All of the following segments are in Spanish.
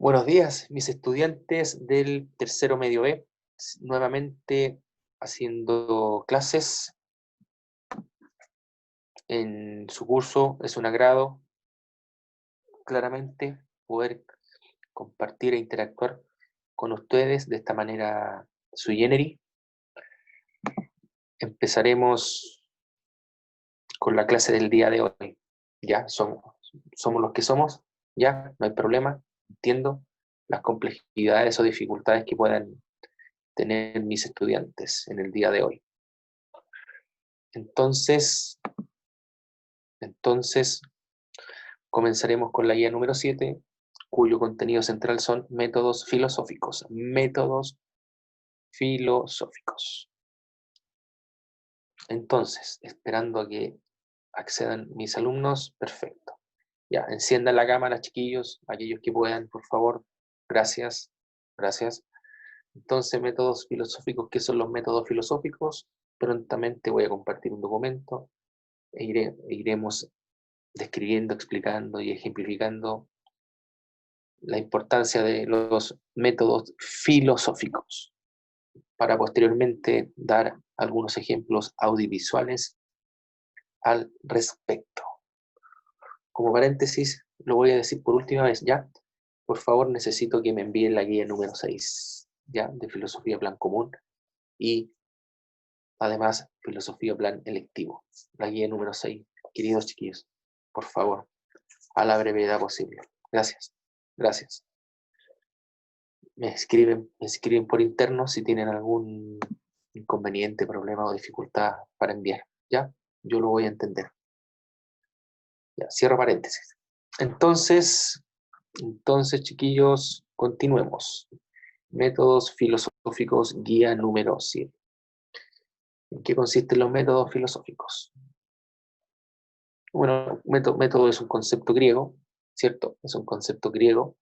Buenos días, mis estudiantes del tercero medio B, nuevamente haciendo clases en su curso. Es un agrado, claramente, poder compartir e interactuar con ustedes de esta manera sui generis. Empezaremos con la clase del día de hoy. Ya, somos los que somos, ya, no hay problema, entiendo las complejidades o dificultades que puedan tener mis estudiantes en el día de hoy. Entonces, comenzaremos con la guía número 7, cuyo contenido central son métodos filosóficos. Métodos filosóficos. Entonces, esperando a que accedan mis alumnos, perfecto. Ya, enciendan la cámara, chiquillos, aquellos que puedan, por favor. Gracias, gracias. Entonces, métodos filosóficos. ¿Qué son los métodos filosóficos? Prontamente voy a compartir un documento e iremos describiendo, explicando y ejemplificando la importancia de los métodos filosóficos, para posteriormente dar algunos ejemplos audiovisuales al respecto. Como paréntesis, lo voy a decir por última vez, ¿ya? Por favor, necesito que me envíen la guía número 6, ¿ya? De Filosofía Plan Común y además Filosofía Plan Electivo. La guía número 6, queridos chiquillos, por favor, a la brevedad posible. Gracias, gracias. Me escriben por interno si tienen algún inconveniente, problema o dificultad para enviar, ¿ya? Yo lo voy a entender. Ya, cierro paréntesis. Entonces, chiquillos, continuemos. Métodos filosóficos, guía número 7. ¿En qué consisten los métodos filosóficos? Bueno, método es un concepto griego, ¿cierto? Es un concepto griego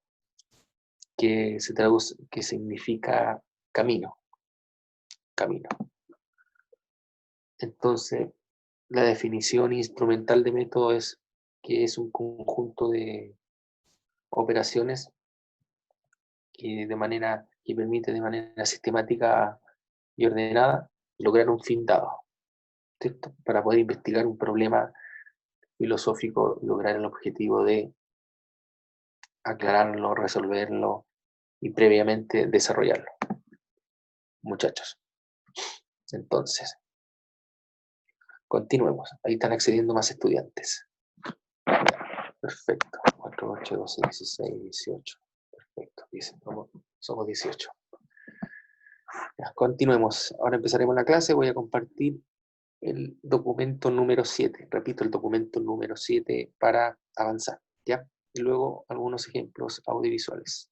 que se traduce, que significa camino, camino. Entonces, la definición instrumental de método es que es un conjunto de operaciones que permite de manera sistemática y ordenada lograr un fin dado, ¿cierto? Para poder investigar un problema filosófico, lograr el objetivo de aclararlo, resolverlo y previamente desarrollarlo. Muchachos. Entonces, continuemos. Ahí están accediendo más estudiantes. Perfecto. 4, 8, 12, 16, 18. Perfecto. Somos 18. Ya, continuemos. Ahora empezaremos la clase. Voy a compartir el documento número 7. Repito, el documento número 7 para avanzar, ¿ya? Y luego algunos ejemplos audiovisuales.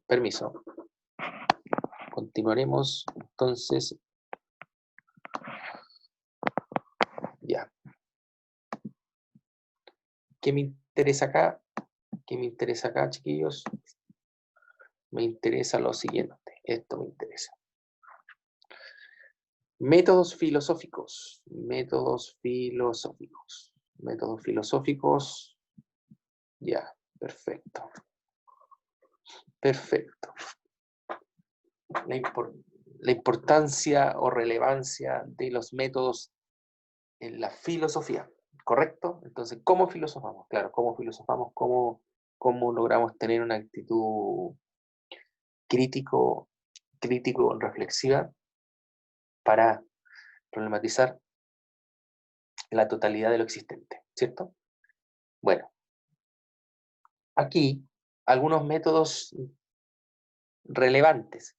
Permiso. Continuaremos entonces. Ya. ¿Qué me interesa acá? ¿Qué me interesa acá, chiquillos? Me interesa lo siguiente. Esto me interesa. Métodos filosóficos. Métodos filosóficos. Métodos filosóficos. Ya, perfecto. Perfecto. La importancia o relevancia de los métodos en la filosofía, ¿correcto? Entonces, ¿cómo filosofamos? Claro, ¿cómo filosofamos? ¿Cómo logramos tener una actitud crítico, reflexiva para problematizar la totalidad de lo existente, ¿cierto? Bueno, aquí algunos métodos relevantes.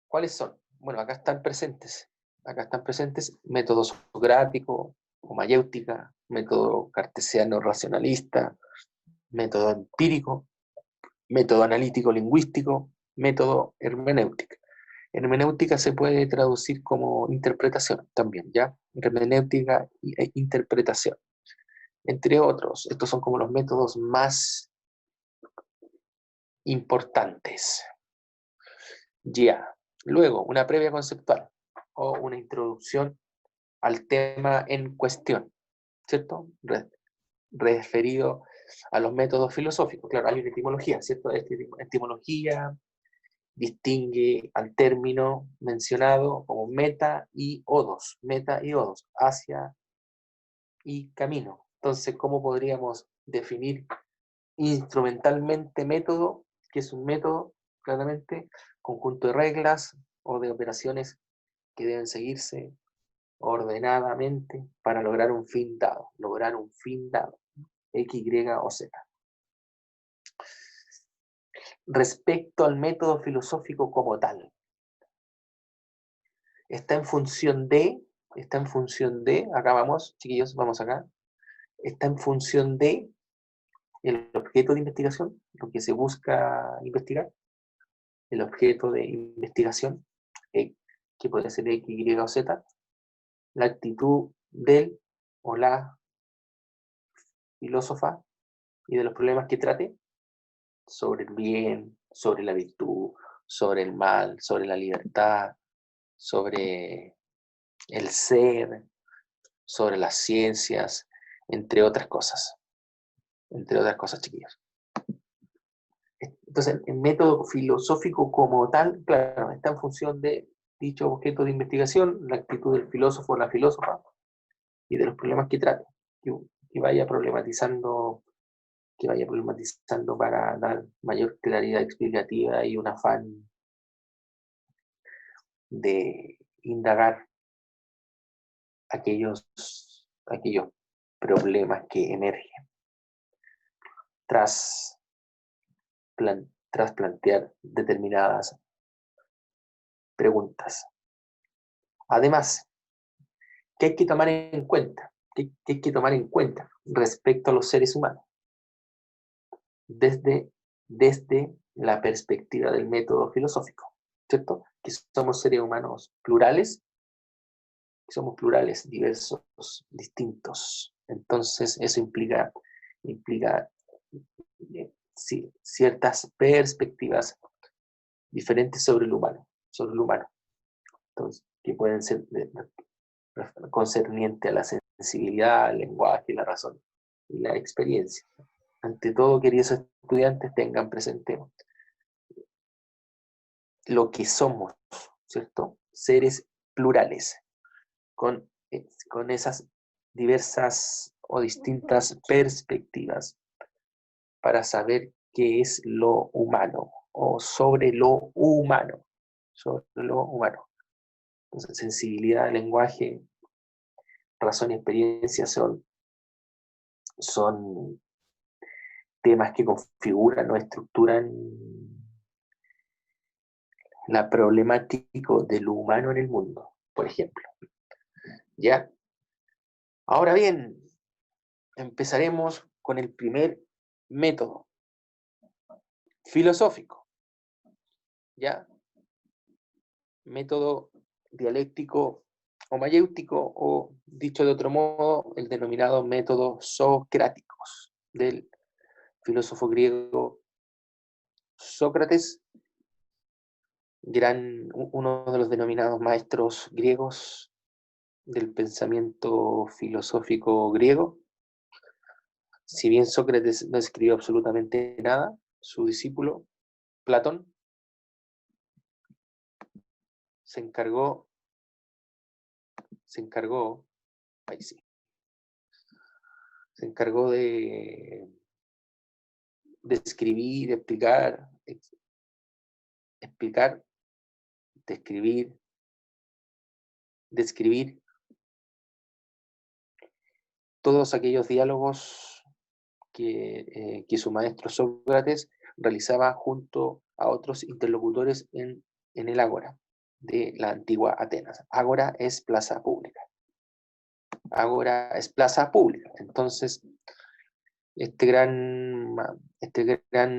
¿Cuáles son? Bueno, acá están presentes. Acá están presentes método socrático o mayéutica, método cartesiano racionalista, método empírico, método analítico lingüístico, método hermenéutica. Hermenéutica se puede traducir como interpretación también, ¿ya? Hermenéutica e interpretación. Entre otros, estos son como los métodos más importantes. Ya. Luego, una previa conceptual o una introducción al tema en cuestión, ¿cierto? Referido a los métodos filosóficos. Claro, hay una etimología, ¿cierto? Esta etimología distingue al término mencionado como meta y odos, hacia y camino. Entonces, ¿cómo podríamos definir instrumentalmente método? Que es un método, claramente, conjunto de reglas o de operaciones que deben seguirse ordenadamente para lograr un fin dado, X, Y o Z. Respecto al método filosófico como tal, está en función de, acá vamos, chiquillos, vamos acá, está en función de el objeto de investigación, lo que se busca investigar, el objeto de investigación, que puede ser X, Y o Z, la actitud del o la filósofa y de los problemas que trate, sobre el bien, sobre la virtud, sobre el mal, sobre la libertad, sobre el ser, sobre las ciencias, entre otras cosas, chiquillos. Entonces, el método filosófico como tal, claro, está en función de dicho objeto de investigación, la actitud del filósofo o la filósofa y de los problemas que trate, que vaya problematizando para dar mayor claridad explicativa y un afán de indagar aquellos problemas que emergen tras plantear determinadas preguntas. Además, ¿qué hay que tomar en cuenta? ¿Qué hay que tomar en cuenta respecto a los seres humanos? Desde la perspectiva del método filosófico, ¿cierto? Que somos seres humanos plurales, diversos, distintos. Entonces, eso implica ciertas perspectivas diferentes sobre el humano. Entonces, que pueden ser concerniente a la sensibilidad, al lenguaje, la razón y la experiencia. Ante todo, queridos estudiantes, tengan presente lo que somos, ¿cierto? Seres plurales, con esas diversas o distintas perspectivas para saber qué es lo humano o sobre lo humano. Entonces, sensibilidad, lenguaje, razón y experiencia son temas que configuran o estructuran la problemática de lo humano en el mundo, por ejemplo. ¿Ya? Ahora bien, empezaremos con el primer método filosófico, ¿ya? Método dialéctico o mayéutico, o dicho de otro modo, el denominado método socráticos del filósofo griego Sócrates, uno de los denominados maestros griegos del pensamiento filosófico griego. Si bien Sócrates no escribió absolutamente nada, su discípulo, Platón, se encargó, ahí sí, se encargó de escribir, describir todos aquellos diálogos que su maestro Sócrates realizaba junto a otros interlocutores en el Ágora de la antigua Atenas. Ágora es plaza pública. Entonces, este gran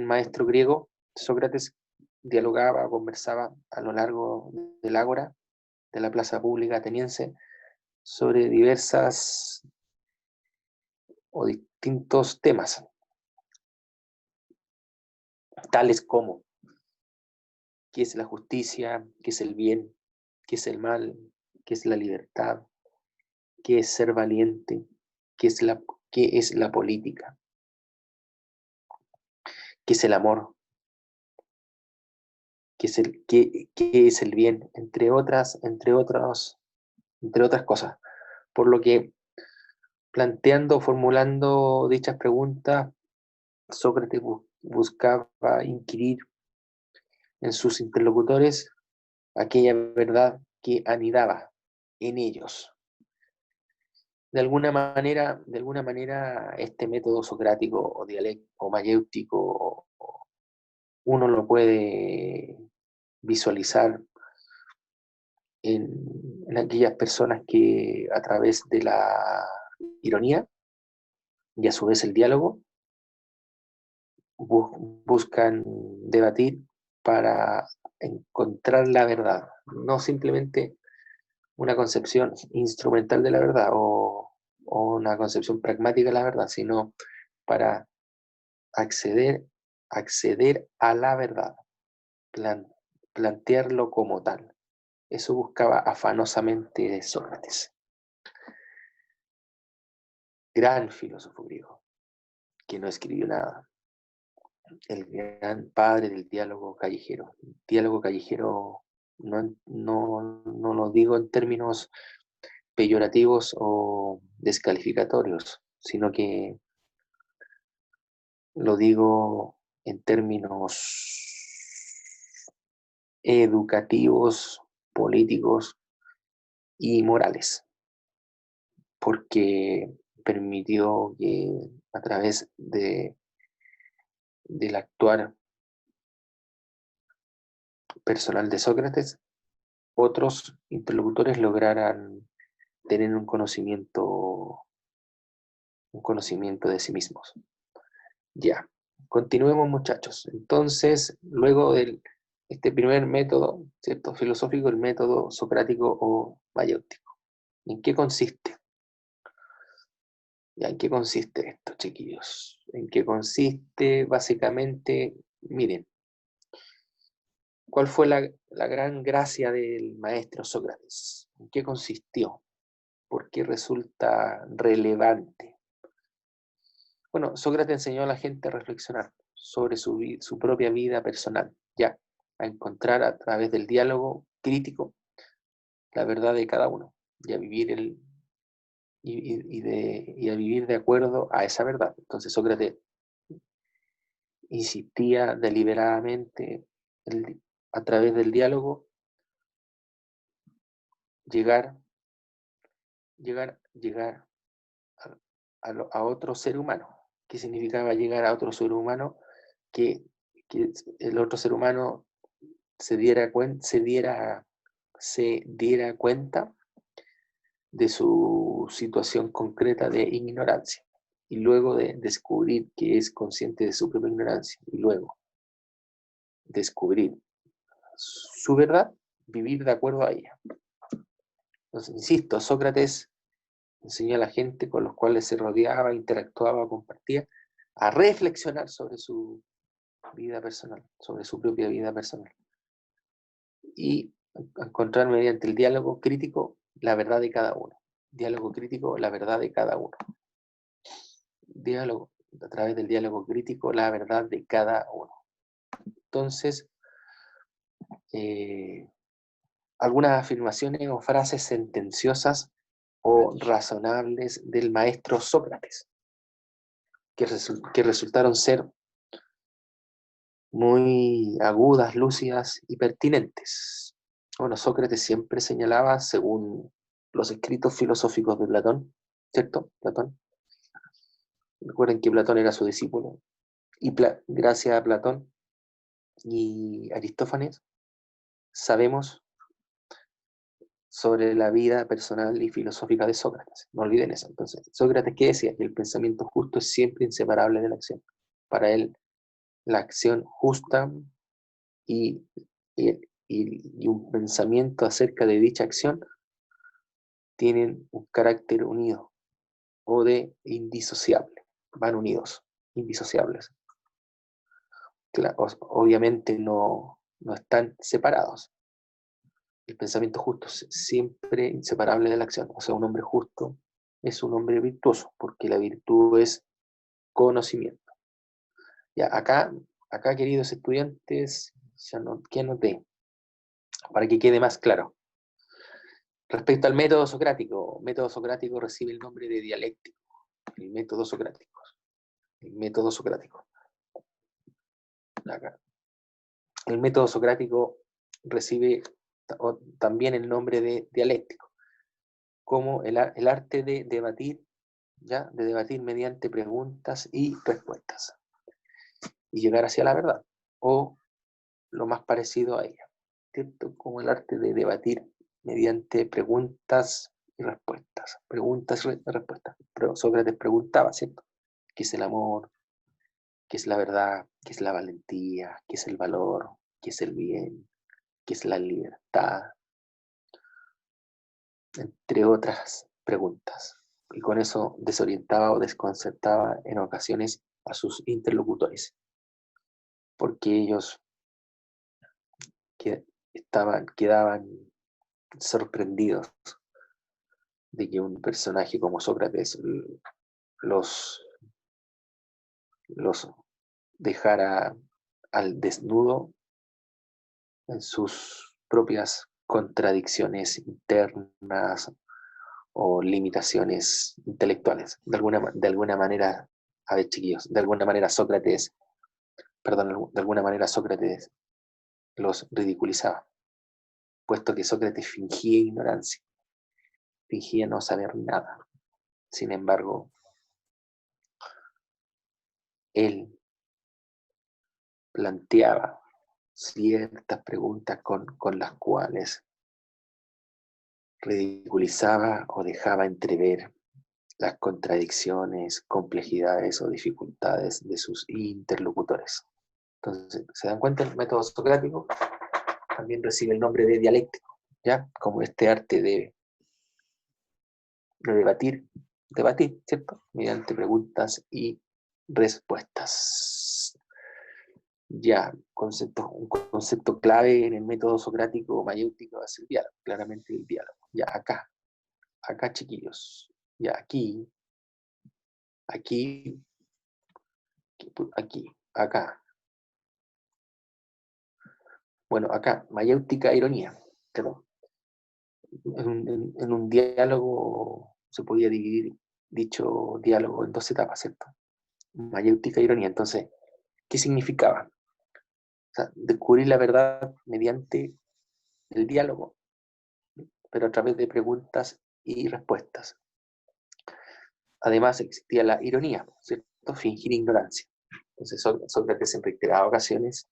maestro griego, Sócrates, dialogaba, conversaba a lo largo del Ágora, de la plaza pública ateniense, sobre diversas o distintos temas, tales como qué es la justicia, qué es el bien, qué es el mal, qué es la libertad, qué es ser valiente, qué es la política, qué es el amor, qué es el bien, entre otras cosas. Por lo que, planteando, formulando dichas preguntas, Sócrates buscaba inquirir en sus interlocutores aquella verdad que anidaba en ellos. De alguna manera, este método socrático o dialéctico o mayéutico, uno lo puede visualizar en aquellas personas que, a través de la ironía y a su vez el diálogo, buscan debatir para encontrar la verdad, no simplemente una concepción instrumental de la verdad o una concepción pragmática de la verdad, sino para acceder, acceder a la verdad, plan, plantearlo como tal. Eso buscaba afanosamente Sócrates, gran filósofo griego, que no escribió nada, el gran padre del diálogo callejero. Diálogo callejero no lo digo en términos peyorativos o descalificatorios, sino que lo digo en términos educativos, políticos y morales, porque permitió que, a través del actuar personal de Sócrates, otros interlocutores lograran tener un conocimiento de sí mismos. Ya, continuemos, muchachos. Entonces, luego de este primer método, ¿cierto?, filosófico, el método socrático o mayéutico. ¿En qué consiste? ¿Ya en qué consiste esto, chiquillos? ¿En qué consiste? Básicamente, miren, ¿cuál fue la gran gracia del maestro Sócrates? ¿En qué consistió? ¿Por qué resulta relevante? Bueno, Sócrates enseñó a la gente a reflexionar sobre su propia vida personal, ya, a encontrar a través del diálogo crítico la verdad de cada uno y a vivir y a vivir de acuerdo a esa verdad. Entonces Sócrates insistía deliberadamente a través del diálogo llegar, llegar a otro ser humano. ¿Qué significaba llegar a otro ser humano? Que, que el otro ser humano se diera cuenta de su situación concreta de ignorancia, y luego de descubrir que es consciente de su propia ignorancia, y luego descubrir su verdad, vivir de acuerdo a ella. Entonces, insisto, Sócrates enseñó a la gente con los cuales se rodeaba, interactuaba, compartía, a reflexionar sobre su vida personal, sobre su propia vida personal, y a encontrar mediante el diálogo crítico la verdad de cada uno. Diálogo crítico, la verdad de cada uno. Diálogo, a través del diálogo crítico, la verdad de cada uno. Entonces, algunas afirmaciones o frases sentenciosas o razonables del maestro Sócrates, que resultaron ser muy agudas, lúcidas y pertinentes. Bueno, Sócrates siempre señalaba, según los escritos filosóficos de Platón, ¿cierto? Platón. Recuerden que Platón era su discípulo, y gracias a Platón y Aristófanes sabemos sobre la vida personal y filosófica de Sócrates. No olviden eso. Entonces, Sócrates, ¿qué decía? Que el pensamiento justo es siempre inseparable de la acción. Para él, la acción justa y, y un pensamiento acerca de dicha acción tienen un carácter unido o de indisociable. Van unidos, indisociables. Claro, obviamente no están separados. El pensamiento justo es siempre inseparable de la acción. O sea, un hombre justo es un hombre virtuoso, porque la virtud es conocimiento. Ya, acá acá, queridos estudiantes, ¿qué anoté? Para que quede más claro. Respecto al método socrático recibe el nombre de dialéctico. El método socrático. El método socrático. Acá. El método socrático recibe también el nombre de dialéctico, como el arte de debatir, ¿ya? De debatir mediante preguntas y respuestas, y llegar hacia la verdad, o lo más parecido a ella, ¿cierto? Como el arte de debatir mediante preguntas y respuestas, preguntas y respuestas. Pero Sócrates preguntaba, ¿cierto? ¿Qué es el amor? ¿Qué es la verdad? ¿Qué es la valentía? ¿Qué es el valor? ¿Qué es el bien? ¿Qué es la libertad? Entre otras preguntas. Y con eso desorientaba o desconcertaba en ocasiones a sus interlocutores, porque ellos quedaban sorprendidos de que un personaje como Sócrates los, los dejara al desnudo en sus propias contradicciones internas o limitaciones intelectuales. De alguna manera, a ver, chiquillos, de alguna manera Sócrates los ridiculizaba, puesto que Sócrates fingía ignorancia, fingía no saber nada. Sin embargo, él planteaba ciertas preguntas con las cuales ridiculizaba o dejaba entrever las contradicciones, complejidades o dificultades de sus interlocutores. Entonces, ¿se dan cuenta? El método socrático también recibe el nombre de dialéctico, ¿ya? Como este arte de debatir, ¿cierto? Mediante preguntas y respuestas. Ya, un concepto clave en el método socrático mayéutico es el diálogo, claramente el diálogo. Ya, acá chiquillos, ya aquí, acá. Bueno, acá, mayéutica, ironía. Claro. En un diálogo se podía dividir dicho diálogo en dos etapas, ¿cierto? Mayéutica, ironía. Entonces, ¿qué significaba? O sea, descubrir la verdad mediante el diálogo, pero a través de preguntas y respuestas. Además existía la ironía, ¿cierto? Fingir ignorancia. Entonces Sócrates en reiteradas ocasiones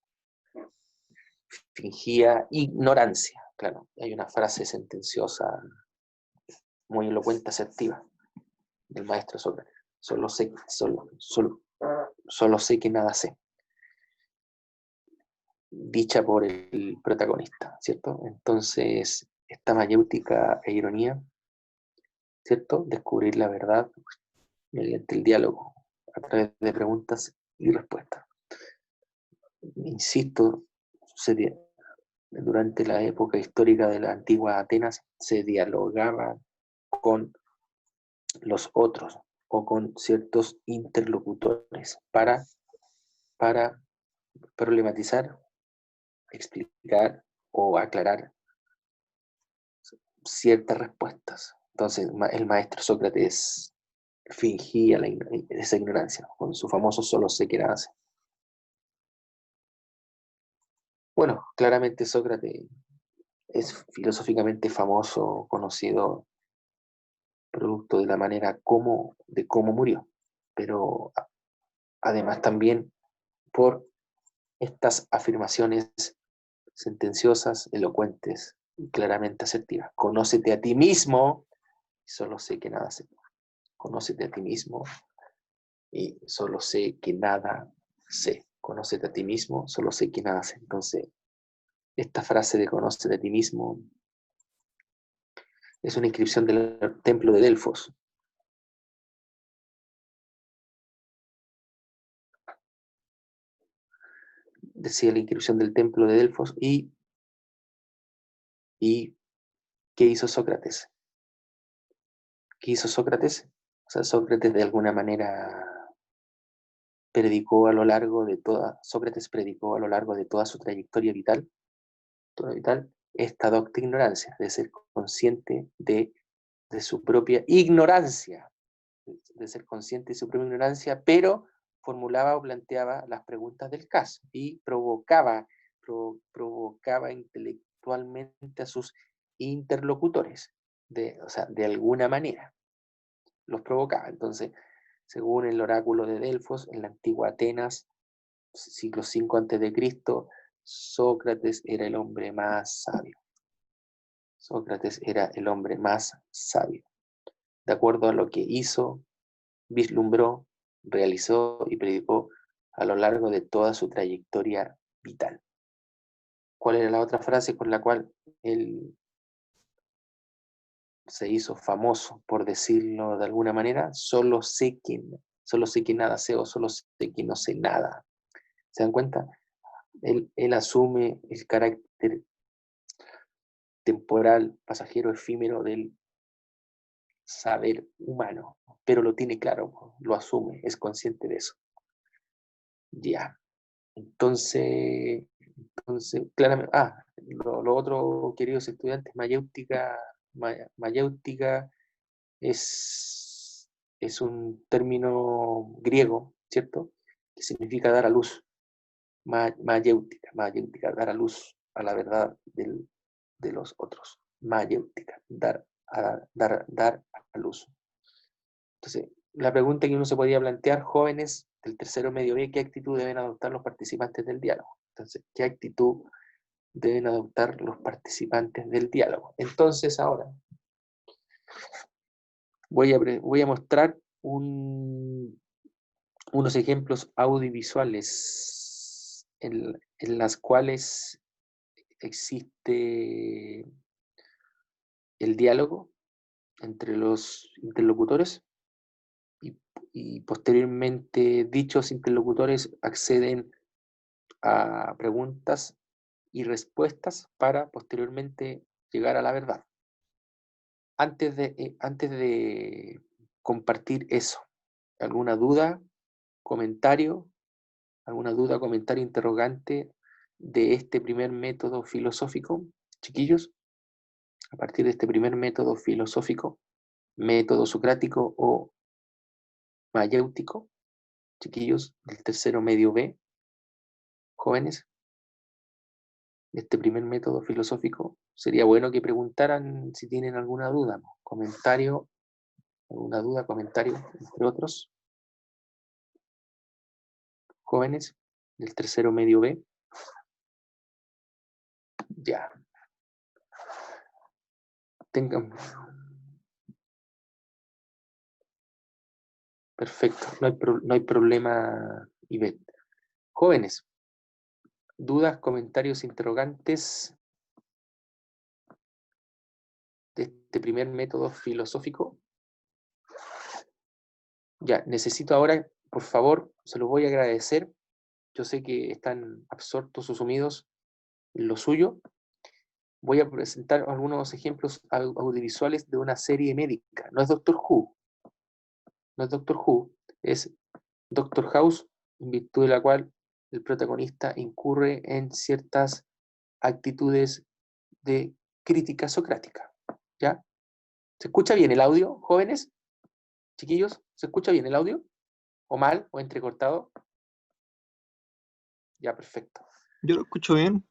fingía ignorancia. Claro, hay una frase sentenciosa muy elocuente, asertiva, del maestro Sócrates. Solo sé que nada sé. Dicha por el protagonista, ¿cierto? Entonces, esta mayéutica e ironía, ¿cierto? Descubrir la verdad mediante el diálogo, a través de preguntas y respuestas. Insisto, durante la época histórica de la antigua Atenas se dialogaba con los otros o con ciertos interlocutores para problematizar, explicar o aclarar ciertas respuestas. Entonces, el maestro Sócrates fingía esa ignorancia con su famoso solo sé que nada sé. Bueno, claramente Sócrates es filosóficamente famoso, conocido, producto de la manera de cómo murió, pero además también por estas afirmaciones sentenciosas, elocuentes y claramente asertivas. Conócete a ti mismo, solo sé que nada sé. Conócete a ti mismo y solo sé que nada sé. Conócete a ti mismo, solo sé que nada sé. Entonces, esta frase de conócete a ti mismo es una inscripción del templo de Delfos. Decía la inscripción del templo de Delfos y ¿qué hizo Sócrates? ¿Qué hizo Sócrates? O sea, Sócrates de alguna manera predicó a lo largo de Sócrates predicó a lo largo de toda su trayectoria vital, esta docta ignorancia, de ser consciente de su propia ignorancia, de ser consciente de su propia ignorancia, pero formulaba o planteaba las preguntas del caso y provocaba intelectualmente a sus interlocutores, o sea, de alguna manera, los provocaba. Entonces, según el oráculo de Delfos, en la antigua Atenas, siglo V a.C., Sócrates era el hombre más sabio. Sócrates era el hombre más sabio, de acuerdo a lo que hizo, vislumbró, realizó y predicó a lo largo de toda su trayectoria vital. ¿Cuál era la otra frase con la cual él se hizo famoso, por decirlo de alguna manera? Solo sé que nada sé, o solo sé que no sé nada. ¿Se dan cuenta? Él asume el carácter temporal, pasajero, efímero del saber humano, pero lo tiene claro, lo asume, es consciente de eso. Ya. Entonces, claramente, lo otro, queridos estudiantes, mayéutica es un término griego, ¿cierto? Que significa dar a luz. Mayéutica, dar a luz a la verdad de los otros. Mayéutica, dar a luz. Entonces, la pregunta que uno se podía plantear: jóvenes del tercero medio B, ¿qué actitud deben adoptar los participantes del diálogo? Entonces, ¿qué actitud deben adoptar los participantes del diálogo? Entonces, ahora voy a mostrar unos ejemplos audiovisuales en las cuales existe el diálogo entre los interlocutores y posteriormente dichos interlocutores acceden a preguntas y respuestas para posteriormente llegar a la verdad. Antes de compartir eso, ¿alguna duda, comentario, interrogante de este primer método filosófico, chiquillos? A partir de este primer método filosófico, método socrático o mayéutico, chiquillos del tercero medio B, jóvenes, este primer método filosófico, sería bueno que preguntaran si tienen alguna duda, comentario, entre otros, jóvenes del tercero medio B. Ya. Perfecto, no hay problema, Ivette. Jóvenes, dudas, comentarios, interrogantes de este primer método filosófico. Ya, necesito ahora, por favor, se los voy a agradecer. Yo sé que están absortos o sumidos en lo suyo. Voy a presentar algunos ejemplos audiovisuales de una serie médica. No es Doctor Who, es Doctor House, en virtud de la cual el protagonista incurre en ciertas actitudes de crítica socrática. ¿Ya? ¿Se escucha bien el audio, jóvenes? Chiquillos, ¿se escucha bien el audio? ¿O mal? ¿O entrecortado? Ya, perfecto. Yo lo escucho bien.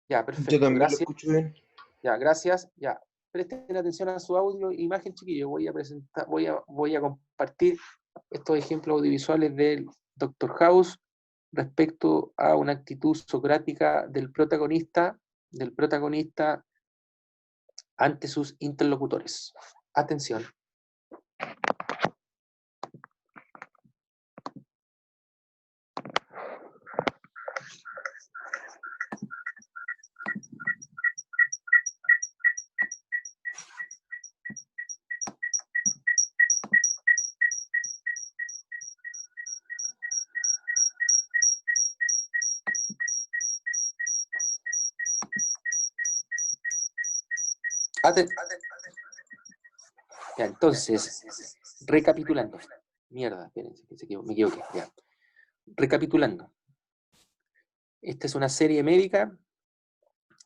Ya, perfecto. Yo también Gracias. lo escucho bien. Ya, gracias. Ya, presten atención a su audio e imagen, chiquillos. Voy a compartir estos ejemplos audiovisuales del Dr. House respecto a una actitud socrática del protagonista ante sus interlocutores. Atención. Ya, entonces, recapitulando. Mierda, espérense, me equivoqué. Ya. recapitulando. Esta es una serie médica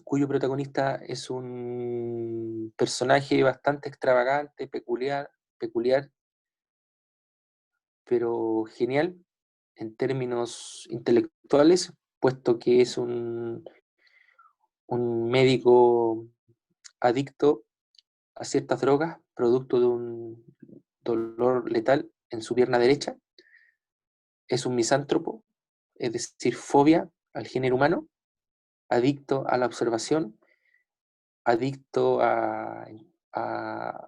cuyo protagonista es un personaje bastante extravagante, peculiar, pero genial en términos intelectuales, puesto que es un médico adicto a ciertas drogas, producto de un dolor letal en su pierna derecha. Es un misántropo, es decir, fobia al género humano, adicto a la observación, adicto a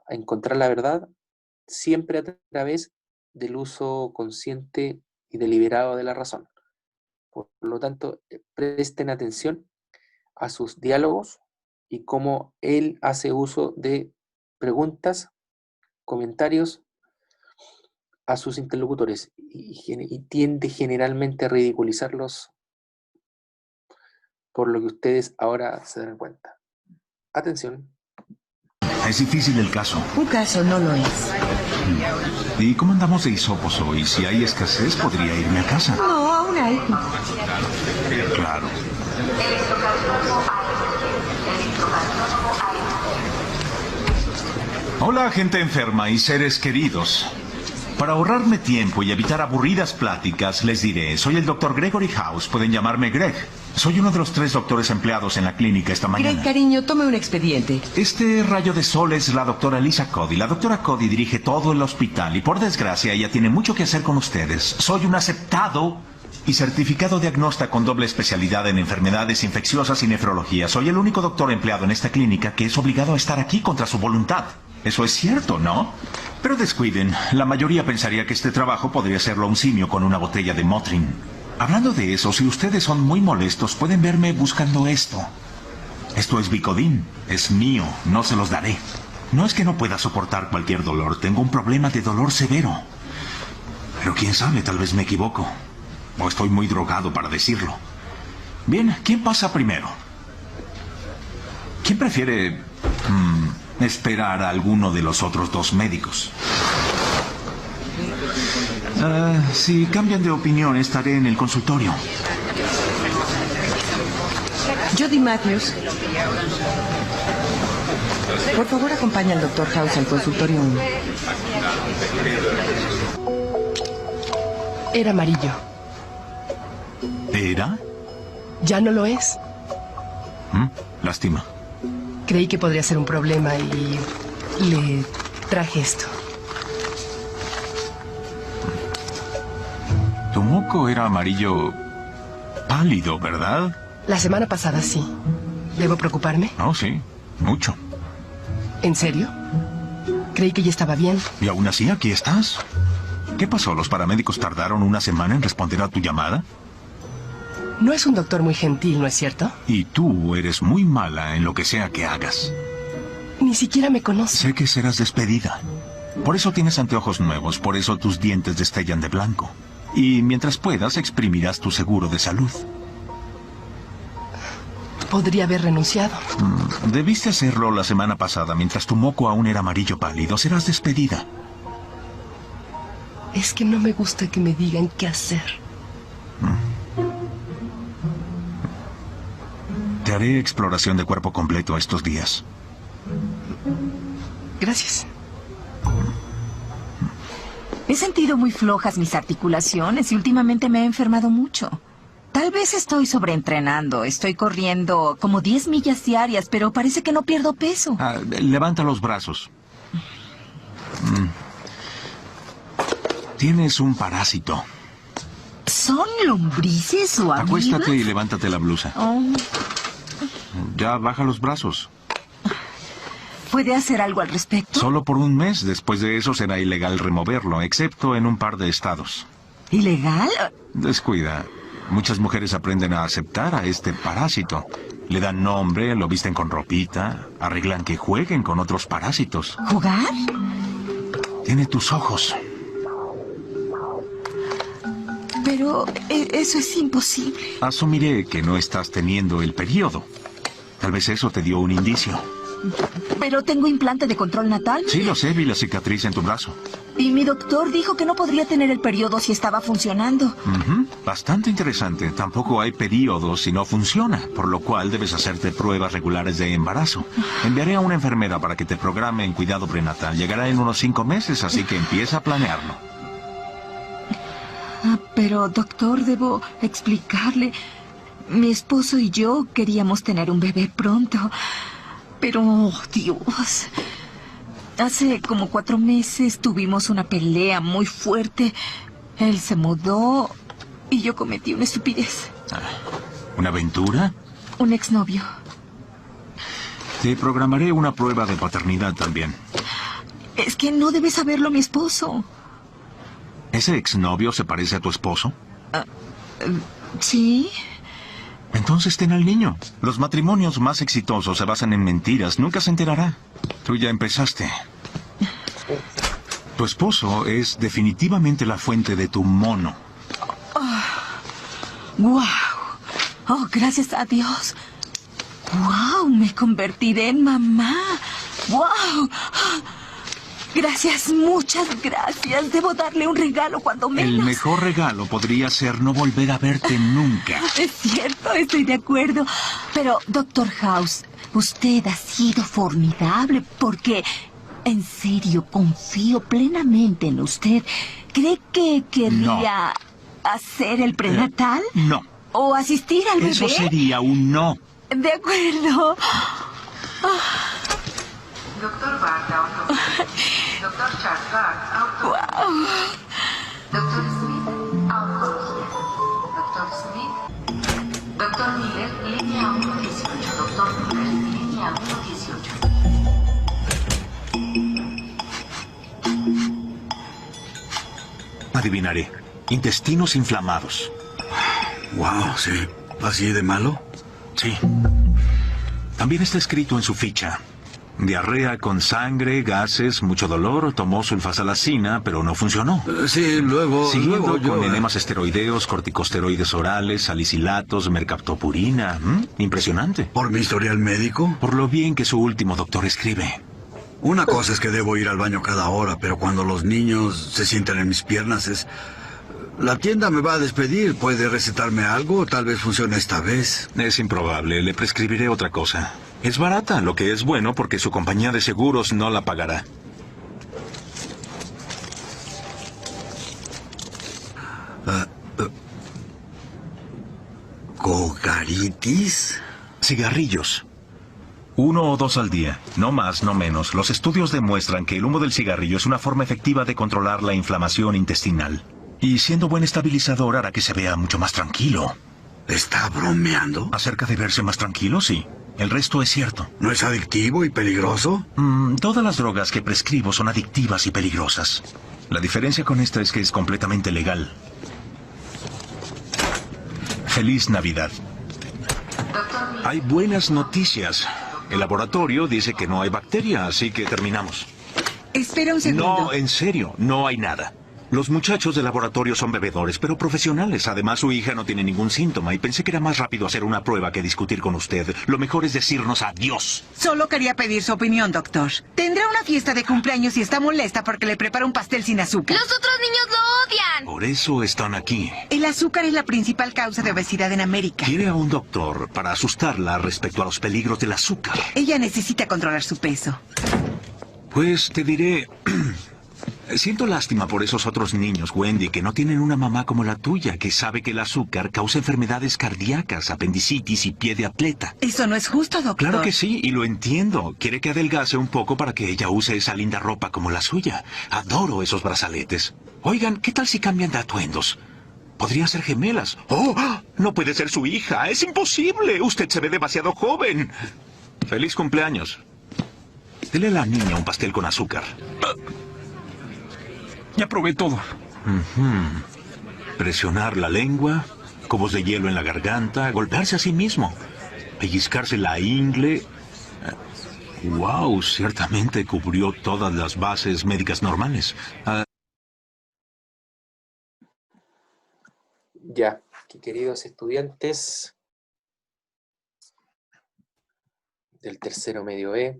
encontrar la verdad, siempre a través del uso consciente y deliberado de la razón. Por lo tanto, presten atención a sus diálogos y cómo él hace uso de preguntas, comentarios a sus interlocutores y tiende generalmente a ridiculizarlos, por lo que ustedes ahora se dan cuenta. Atención. Es difícil el caso. Un caso no lo es. ¿Y cómo andamos de hisopos hoy? Si hay escasez, podría irme a casa. No, aún hay. Claro. Hola, gente enferma y seres queridos. Para ahorrarme tiempo y evitar aburridas pláticas, les diré, soy el Dr. Gregory House. Pueden llamarme Greg. Soy uno de los 3 doctores empleados en la clínica esta mañana. Greg, cariño, tome un expediente. Este rayo de sol es la doctora Lisa Cody. La doctora Cody dirige todo el hospital y, por desgracia, ella tiene mucho que hacer con ustedes. Soy un aceptado y certificado diagnóstico con doble especialidad en enfermedades infecciosas y nefrología. Soy el único doctor empleado en esta clínica que es obligado a estar aquí contra su voluntad. Eso es cierto, ¿no? Pero descuiden, la mayoría pensaría que este trabajo podría hacerlo un simio con una botella de Motrin. Hablando de eso, si ustedes son muy molestos, pueden verme buscando esto. Esto es Vicodin, es mío, no se los daré. No es que no pueda soportar cualquier dolor, tengo un problema de dolor severo. Pero quién sabe, tal vez me equivoco. O estoy muy drogado para decirlo. Bien, ¿quién pasa primero? ¿Quién prefiere esperar a alguno de los otros 2 médicos? Si cambian de opinión, estaré en el consultorio. Jody Matthews. Por favor, acompaña al Dr. House al consultorio 1. Era amarillo. ¿Era? Ya no lo es. Lástima. Creí que podría ser un problema y le traje esto. Tu moco era amarillo pálido, ¿verdad? La semana pasada sí. ¿Debo preocuparme? Oh, sí, mucho. ¿En serio? Creí que ya estaba bien. ¿Y aún así aquí estás? ¿Qué pasó? ¿Los paramédicos tardaron una semana en responder a tu llamada? No es un doctor muy gentil, ¿no es cierto? Y tú eres muy mala en lo que sea que hagas. Ni siquiera me conoce. Sé que serás despedida. Por eso tienes anteojos nuevos, por eso tus dientes destellan de blanco. Y mientras puedas, exprimirás tu seguro de salud. Podría haber renunciado. Debiste hacerlo la semana pasada, mientras tu moco aún era amarillo pálido. Serás despedida. Es que no me gusta que me digan qué hacer. Te haré exploración de cuerpo completo estos días. Gracias. He sentido muy flojas mis articulaciones y últimamente me he enfermado mucho. Tal vez estoy sobreentrenando. Estoy corriendo como 10 millas diarias, pero parece que no pierdo peso. Levanta los brazos. Tienes un parásito. ¿Son lombrices o amibas? Acuéstate y levántate la blusa. Oh. Ya baja los brazos. ¿Puede hacer algo al respecto? Solo por un mes. Después de eso será ilegal removerlo, excepto en un par de estados. ¿Ilegal? Descuida. Muchas mujeres aprenden a aceptar a este parásito. Le dan nombre, lo visten con ropita, arreglan que jueguen con otros parásitos. ¿Jugar? Tiene tus ojos. Pero eso es imposible. Asumiré que no estás teniendo el periodo. Tal vez eso te dio un indicio. ¿Pero tengo implante de control natal? Sí, lo sé, vi la cicatriz en tu brazo. Y mi doctor dijo que no podría tener el periodo si estaba funcionando. Bastante interesante. Tampoco hay periodos si no funciona, por lo cual debes hacerte pruebas regulares de embarazo. Enviaré a una enfermera para que te programe en cuidado prenatal. Llegará en unos 5 meses, así que empieza a planearlo. Pero, doctor, debo explicarle. Mi esposo y yo queríamos tener un bebé pronto. Pero, oh, Dios... Hace como 4 meses tuvimos una pelea muy fuerte. Él se mudó y yo cometí una estupidez. ¿Una aventura? Un exnovio. Te programaré una prueba de paternidad también. Es que no debe saberlo mi esposo. ¿Ese exnovio se parece a tu esposo? ¿Sí? Entonces ten al niño. Los matrimonios más exitosos se basan en mentiras. Nunca se enterará. Tú ya empezaste. Tu esposo es definitivamente la fuente de tu mono. ¡Wow! Oh, gracias a Dios. ¡Wow! Me convertiré en mamá. ¡Wow! Gracias, muchas gracias. Debo darle un regalo cuando menos. El mejor regalo podría ser no volver a verte nunca. Es cierto, estoy de acuerdo. Pero, Doctor House, usted ha sido formidable porque, en serio, confío plenamente en usted. ¿Cree que querría hacer el prenatal? No. ¿O asistir al bebé? Eso sería un no. De acuerdo. Doctor Bart, autopsia. Doctor Charles Bart, autopsia. Wow. Doctor Smith, oncología. Doctor Smith. Doctor Miller, línea 118. Doctor Miller, línea 118. Adivinaré. Intestinos inflamados. Wow, sí. ¿Así de malo? Sí. También está escrito en su ficha. Diarrea con sangre, gases, mucho dolor. Tomó sulfasalacina, pero no funcionó. Sí, luego... Siguiendo luego con enemas esteroideos, corticosteroides orales, salicilatos, mercaptopurina. Impresionante. ¿Por mi historial médico? Por lo bien que su último doctor escribe. Una cosa es que debo ir al baño cada hora, pero cuando los niños se sientan en mis piernas es... La tienda me va a despedir. ¿Puede recetarme algo? Tal vez funcione esta vez. Es improbable. Le prescribiré otra cosa. Es barata, lo que es bueno porque su compañía de seguros no la pagará. ¿Cogaritis? Cigarrillos. 1 o 2 al día, no más, no menos. Los estudios demuestran que el humo del cigarrillo es una forma efectiva de controlar la inflamación intestinal. Y siendo buen estabilizador hará que se vea mucho más tranquilo. ¿Está bromeando? ¿Acerca de verse más tranquilo? Sí. El resto es cierto. ¿No es adictivo y peligroso? Todas las drogas que prescribo son adictivas y peligrosas. La diferencia con esta es que es completamente legal. Feliz Navidad. Hay buenas noticias. El laboratorio dice que no hay bacteria, así que terminamos. Espera un segundo. No, en serio, no hay nada. Los muchachos del laboratorio son bebedores, pero profesionales. Además, su hija no tiene ningún síntoma y pensé que era más rápido hacer una prueba que discutir con usted. Lo mejor es decirnos adiós. Solo quería pedir su opinión, doctor. Tendrá una fiesta de cumpleaños y está molesta porque le prepara un pastel sin azúcar. ¡Los otros niños lo odian! Por eso están aquí. El azúcar es la principal causa de obesidad en América. Quiere a un doctor para asustarla respecto a los peligros del azúcar. Ella necesita controlar su peso. Pues te diré... Siento lástima por esos otros niños, Wendy, que no tienen una mamá como la tuya, que sabe que el azúcar causa enfermedades cardíacas, apendicitis y pie de atleta. Eso no es justo, doctor. Claro que sí, y lo entiendo. Quiere que adelgace un poco para que ella use esa linda ropa como la suya. Adoro esos brazaletes. Oigan, ¿qué tal si cambian de atuendos? Podrían ser gemelas. ¡Oh! No puede ser su hija. ¡Es imposible! Usted se ve demasiado joven. ¡Feliz cumpleaños! Dele a la niña un pastel con azúcar. Ya probé todo. Presionar la lengua, cubos de hielo en la garganta, golpearse a sí mismo, pellizcarse la ingle. Wow, ciertamente cubrió todas las bases médicas normales. Ya, queridos estudiantes del tercero medio E,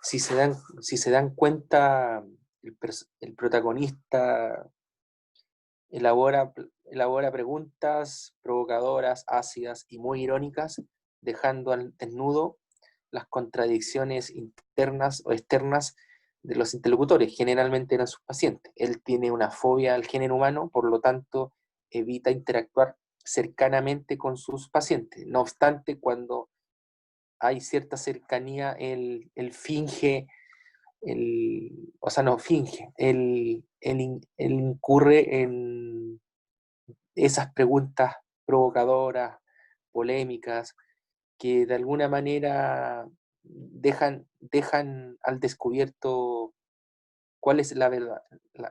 si se dan cuenta, el protagonista elabora preguntas provocadoras, ácidas y muy irónicas, dejando al desnudo las contradicciones internas o externas de los interlocutores, generalmente eran sus pacientes. Él tiene una fobia al género humano, por lo tanto evita interactuar cercanamente con sus pacientes. No obstante, cuando hay cierta cercanía, él finge, o sea, no finge, él incurre en esas preguntas provocadoras, polémicas, que de alguna manera dejan al descubierto cuál es la verdad,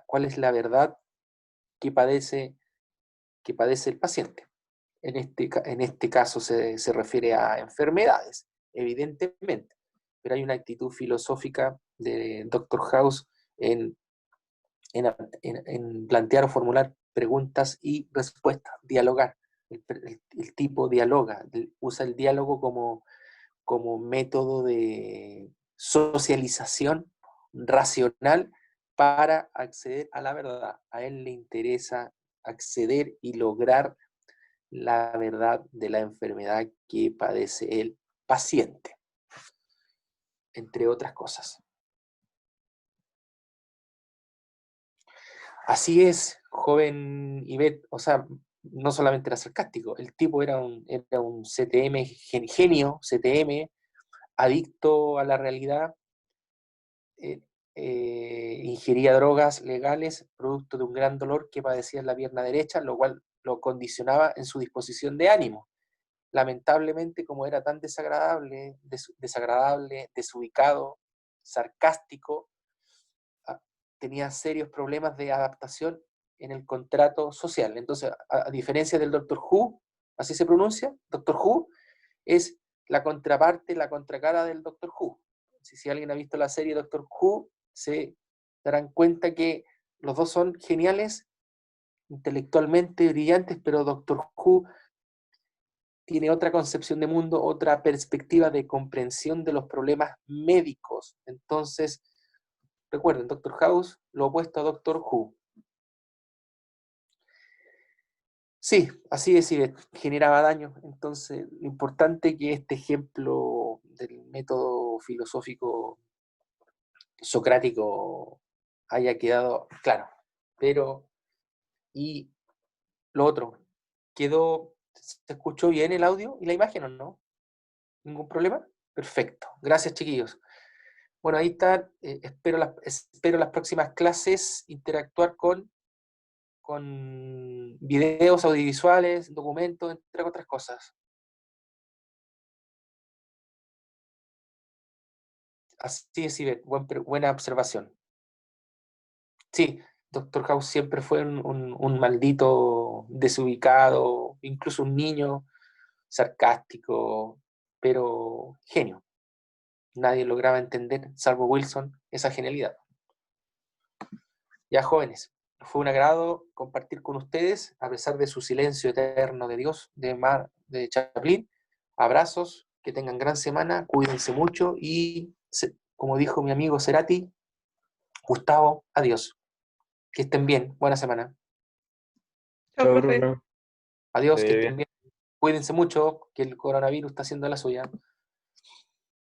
cuál es la verdad que padece, el paciente. En este caso se refiere a enfermedades, evidentemente, pero hay una actitud filosófica de Dr. House en, en plantear o formular preguntas y respuestas, dialogar. El tipo dialoga, usa el diálogo como método de socialización racional para acceder a la verdad. A él le interesa acceder y lograr la verdad de la enfermedad que padece el paciente, entre otras cosas. Así es, joven Ivette, o sea, no solamente era sarcástico, el tipo era un CTM, genio, CTM, adicto a la realidad, ingería drogas legales, producto de un gran dolor que padecía en la pierna derecha, lo cual lo condicionaba en su disposición de ánimo. Lamentablemente, como era tan desagradable, desubicado, sarcástico, tenía serios problemas de adaptación en el contrato social. Entonces, a diferencia del Doctor Who, así se pronuncia, Doctor Who es la contraparte, la contracara del Doctor Who. Si alguien ha visto la serie Doctor Who, se darán cuenta que los dos son geniales, intelectualmente brillantes, pero Doctor Who tiene otra concepción de mundo, otra perspectiva de comprensión de los problemas médicos. Entonces, recuerden, Doctor House, lo opuesto a Doctor Who. Sí, así es, generaba daño. Entonces, lo importante es que este ejemplo del método filosófico socrático haya quedado claro. Pero, y lo otro, ¿se escuchó bien el audio y la imagen o no? ¿Ningún problema? Perfecto. Gracias, chiquillos. Bueno, ahí está. Espero las próximas clases interactuar con videos audiovisuales, documentos, entre otras cosas. Así es, Ivette, buena observación. Sí, Doctor House siempre fue un maldito desubicado, incluso un niño sarcástico, pero genio. Nadie lograba entender, salvo Wilson, esa genialidad. Ya, jóvenes, fue un agrado compartir con ustedes, a pesar de su silencio eterno de Dios, de Chaplin. Abrazos, que tengan gran semana, cuídense mucho y, como dijo mi amigo Cerati, Gustavo, adiós. Que estén bien, buena semana. Chao, profe. Adiós, que Bien. estén bien. Cuídense mucho, que el coronavirus está haciendo la suya.